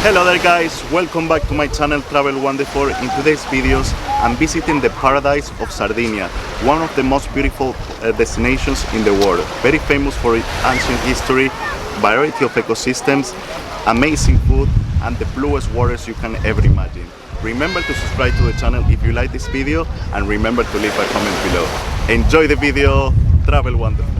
Hello there guys, welcome back to my channel Travel Wonderful. In today's videos I'm visiting the paradise of Sardinia, one of the most beautiful destinations in the world, very famous for its ancient history, variety of ecosystems, amazing food and the bluest waters you can ever imagine. Remember to subscribe to the channel if you like this video and remember to leave a comment below. Enjoy the video, Travel Wonderful.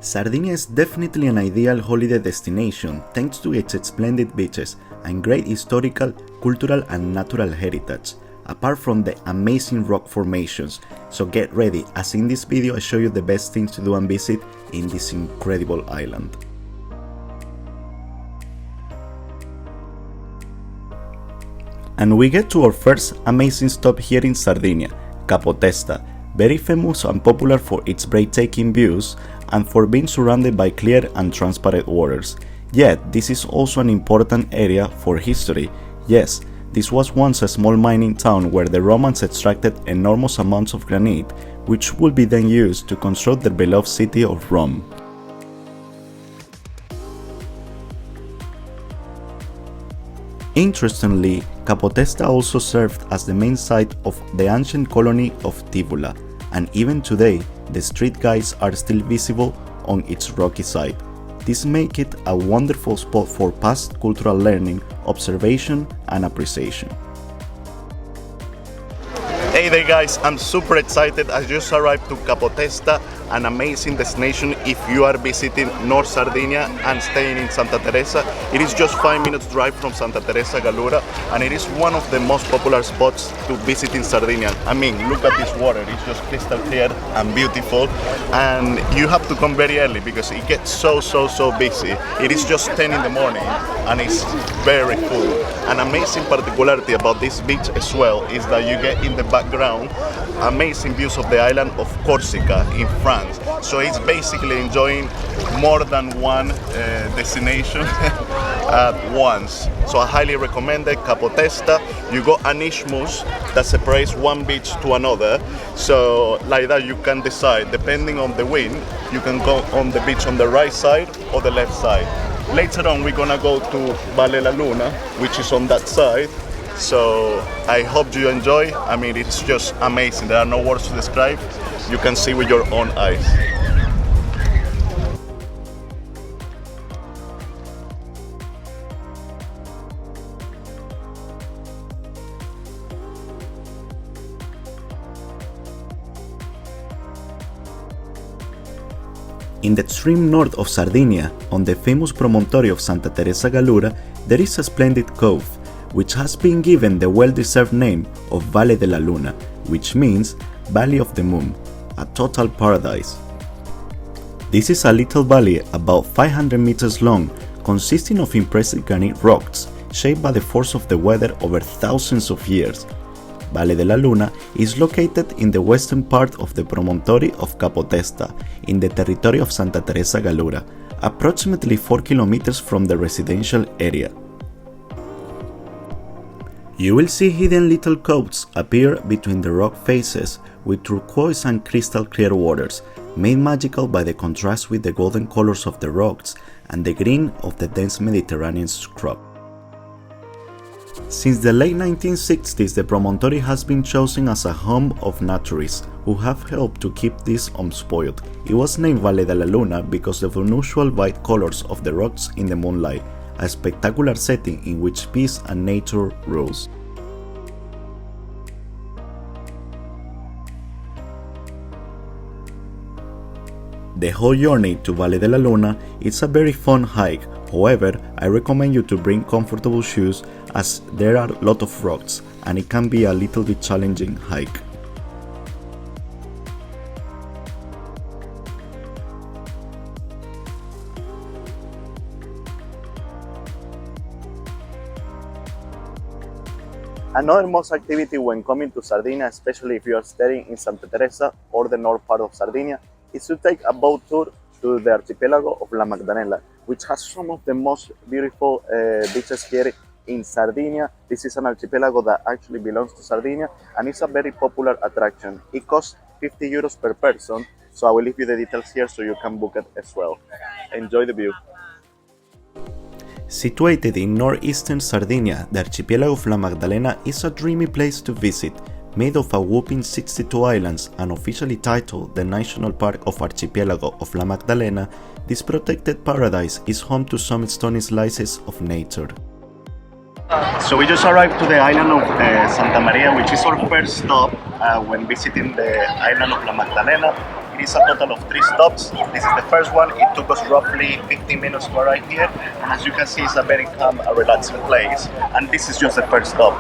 Sardinia is definitely an ideal holiday destination thanks to its splendid beaches and great historical, cultural and natural heritage, apart from the amazing rock formations. So get ready, as in this video I show you the best things to do and visit in this incredible island. And we get to our first amazing stop here in Sardinia, Capo Testa, very famous and popular for its breathtaking views and for being surrounded by clear and transparent waters. Yet, this is also an important area for history. Yes, this was once a small mining town where the Romans extracted enormous amounts of granite, which would be then used to construct the beloved city of Rome. Interestingly, Capo Testa also served as the main site of the ancient colony of Della, and even today, the street guides are still visible on its rocky side. This makes it a wonderful spot for past cultural learning, observation and appreciation. Hey there guys, I'm super excited. I just arrived to Capo Testa, an amazing destination if you are visiting North Sardinia and staying in Santa Teresa. It is just 5 minutes drive from Santa Teresa, Gallura, and it is one of the most popular spots to visit in Sardinia. I mean, look at this water, it's just crystal clear and beautiful, and you have to come very early because it gets so busy. It is just 10 in the morning and it's very full. An amazing particularity about this beach as well is that you get in the background amazing views of the island of Corsica in France. So it's basically enjoying more than one destination at once. So I highly recommend it, Capo Testa. You got an isthmus that separates one beach to another. So like that you can decide, depending on the wind, you can go on the beach on the right side or the left side. Later on we're gonna go to Vale De La Luna, which is on that side. So I hope you enjoy. I mean, it's just amazing. There are no words to describe. You can see with your own eyes. In the extreme north of Sardinia, on the famous promontory of Santa Teresa Gallura, there is a splendid cove, which has been given the well-deserved name of Vale De La Luna, which means Valley of the Moon, a total paradise. This is a little valley about 500 meters long, consisting of impressive granite rocks shaped by the force of the weather over thousands of years. Vale De La Luna is located in the western part of the promontory of Capo Testa, in the territory of Santa Teresa Gallura, approximately 4 kilometers from the residential area. You will see hidden little coves appear between the rock faces with turquoise and crystal clear waters, made magical by the contrast with the golden colors of the rocks and the green of the dense Mediterranean scrub. Since the late 1960s, the promontory has been chosen as a home of naturists who have helped to keep this unspoilt. It was named Vale De La Luna because of the unusual white colors of the rocks in the moonlight, a spectacular setting in which peace and nature rules. The whole journey to Vale De La Luna is a very fun hike. However, I recommend you to bring comfortable shoes as there are a lot of rocks and it can be a little bit challenging hike. Another must activity when coming to Sardinia, especially if you are staying in Santa Teresa or the north part of Sardinia, is to take a boat tour to the Archipelago of La Magdalena, which has some of the most beautiful beaches here in Sardinia. This is an archipelago that actually belongs to Sardinia and it's a very popular attraction. It costs 50 euros per person So I will leave you the details here so you can book it as well. Enjoy the view. Situated in northeastern Sardinia, the archipelago of La Maddalena is a dreamy place to visit, made of a whopping 62 islands and officially titled the National Park of Archipelago of La Maddalena. This protected paradise is home to some stunning slices of nature. So we just arrived to the island of Santa Maria, which is our first stop when visiting the island of La Maddalena. It is a total of 3 stops. This is the first one. It took us roughly 15 minutes to arrive here, and as you can see, it's a very calm, relaxing place. And this is just the first stop.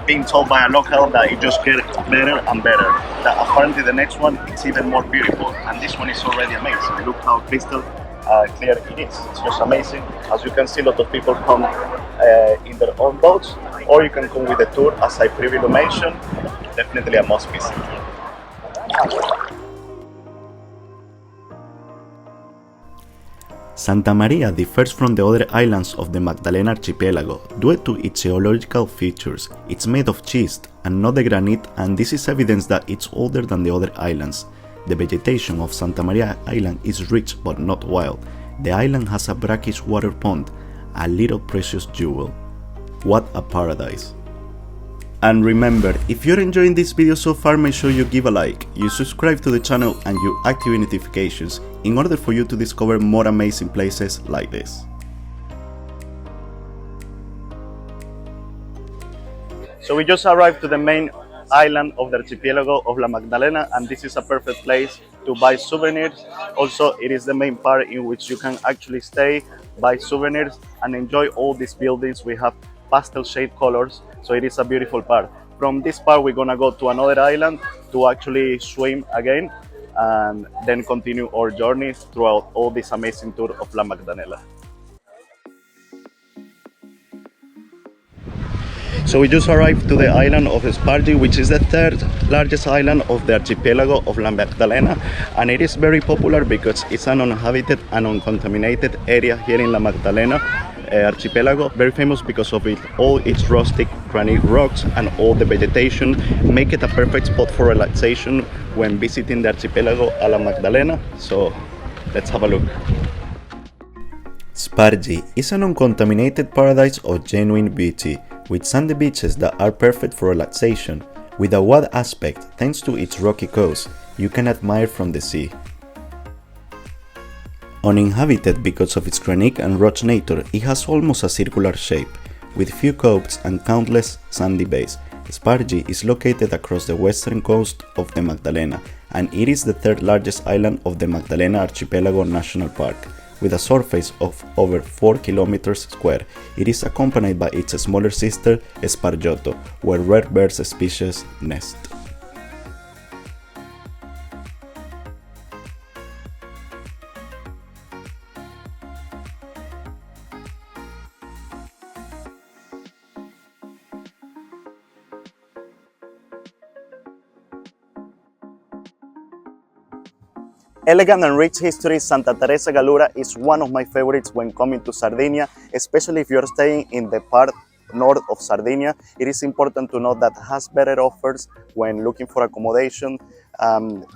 Being told by a local that it just gets better and better. That apparently the next one is even more beautiful, and this one is already amazing. Look how crystal clear it is. It's just amazing. As you can see, a lot of people come in their own boats, or you can come with a tour, as I previously mentioned. Definitely a must visit. Santa Maria differs from the other islands of the Magdalena archipelago due to its geological features. It's made of schist and not the granite, and this is evidence that it's older than the other islands. The vegetation of Santa Maria Island is rich but not wild. The island has a brackish water pond, a little precious jewel. What a paradise! And remember, if you're enjoying this video so far, make sure you give a like, you subscribe to the channel and you activate notifications in order for you to discover more amazing places like this. So we just arrived to the main island of the archipelago of La Magdalena, and this is a perfect place to buy souvenirs. Also, it is the main part in which you can actually stay, buy souvenirs, and enjoy all these buildings. We have pastel shade colors, so it is a beautiful part. From this part, we're gonna go to another island to actually swim again, and then continue our journey throughout all this amazing tour of La Magdanella. So we just arrived to the island of Spargi, which is the 3rd largest island of the archipelago of La Magdalena, and it is very popular because it's an uninhabited and uncontaminated area here in La Magdalena archipelago, very famous because of all its rustic granite rocks, and all the vegetation make it a perfect spot for relaxation when visiting the archipelago a La Magdalena. So let's have a look. Spargi is an uncontaminated paradise of genuine beauty, with sandy beaches that are perfect for relaxation, with a wild aspect thanks to its rocky coast you can admire from the sea. Uninhabited because of its granite and rock nature, it has almost a circular shape, with few coves and countless sandy bays. Spargi is located across the western coast of the Magdalena, and it is the 3rd largest island of the Magdalena Archipelago National Park. With a surface of over 4 kilometers square, it is accompanied by its smaller sister Spargiotto, where rare birds species nest. Elegant and rich history, Santa Teresa Gallura is one of my favorites when coming to Sardinia, especially if you're staying in the part north of Sardinia. It is important to note that it has better offers when looking for accommodation,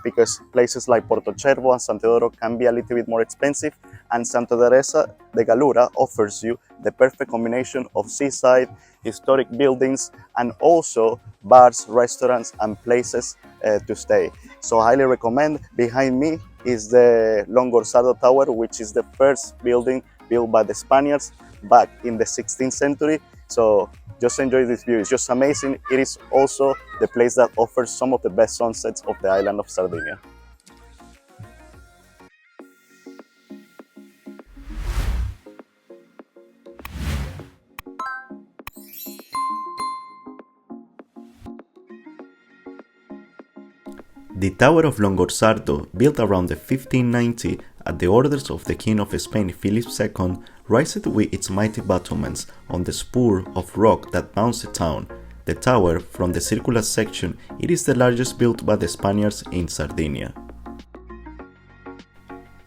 because places like Porto Cervo and San Teodoro can be a little bit more expensive, and Santa Teresa de Gallura offers you the perfect combination of seaside, historic buildings, and also bars, restaurants, and places to stay. So I highly recommend. Behind me is the Longorsado Tower, which is the first building built by the Spaniards back in the 16th century. So just enjoy this view. It's just amazing. It is also the place that offers some of the best sunsets of the island of Sardinia. The Tower of Longorsardo, built around the 1590 at the orders of the King of Spain Philip II, rises with its mighty battlements on the spur of rock that bounds the town. The tower, from the circular section, it is the largest built by the Spaniards in Sardinia.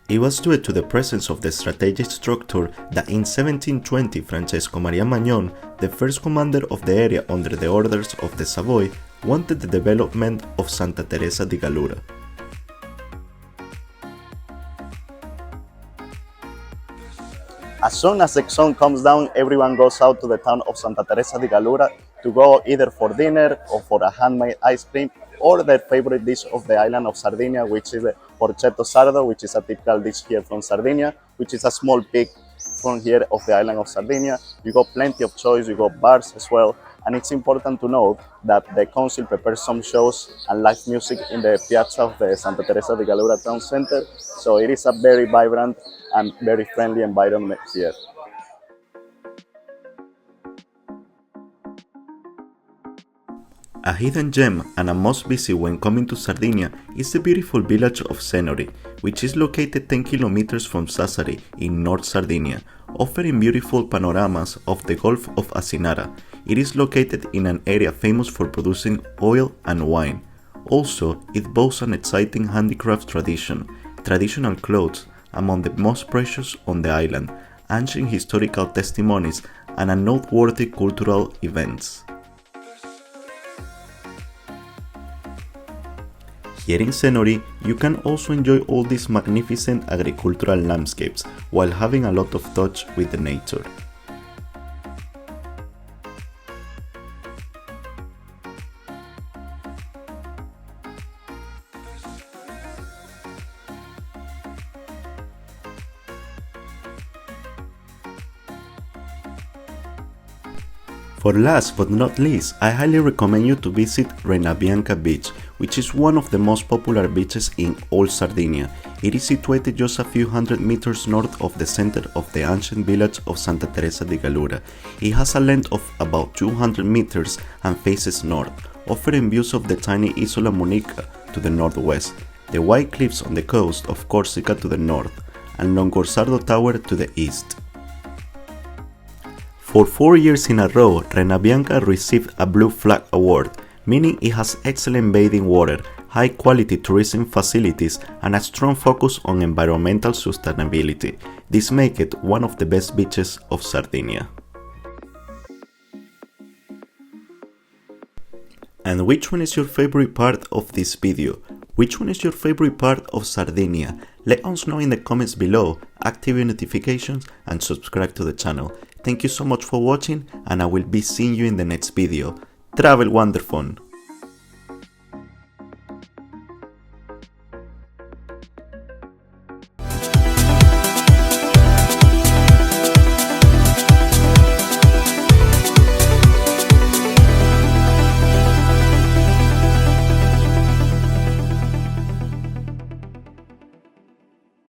It was due to the presence of the strategic structure that in 1720 Francesco Maria Magnon, the first commander of the area under the orders of the Savoy, wanted the development of Santa Teresa di Gallura. As soon as the sun comes down, everyone goes out to the town of Santa Teresa di Gallura to go either for dinner or for a handmade ice cream or their favorite dish of the island of Sardinia, which is the porchetto sardo, which is a typical dish here from Sardinia, which is a small pig from here of the island of Sardinia. You got plenty of choice, you got bars as well, and it's important to note that the council prepares some shows and live music in the piazza of the Santa Teresa di Gallura town center, so it is a very vibrant and very friendly environment here. A hidden gem and a must visit when coming to Sardinia is the beautiful village of Sennori, which is located 10 kilometers from Sassari in North Sardinia, offering beautiful panoramas of the Gulf of Asinara. It is located in an area famous for producing oil and wine. Also, it boasts an exciting handicraft tradition, traditional clothes among the most precious on the island, ancient historical testimonies, and a noteworthy cultural events. Here in Sennori, you can also enjoy all these magnificent agricultural landscapes while having a lot of touch with the nature. For last but not least, I highly recommend you to visit Rena Bianca beach, which is one of the most popular beaches in all Sardinia. It is situated just a few hundred meters north of the center of the ancient village of Santa Teresa di Gallura. It has a length of about 200 meters and faces north, offering views of the tiny Isola Monica to the northwest, the white cliffs on the coast of Corsica to the north, and Longorsado Tower to the east. For 4 years in a row, Rena Bianca received a Blue Flag Award, meaning it has excellent bathing water, high-quality tourism facilities, and a strong focus on environmental sustainability. This makes it one of the best beaches of Sardinia. And which one is your favorite part of this video? Which one is your favorite part of Sardinia? Let us know in the comments below, activate notifications, and subscribe to the channel. Thank you so much for watching, and I will be seeing you in the next video. Travel wonderful!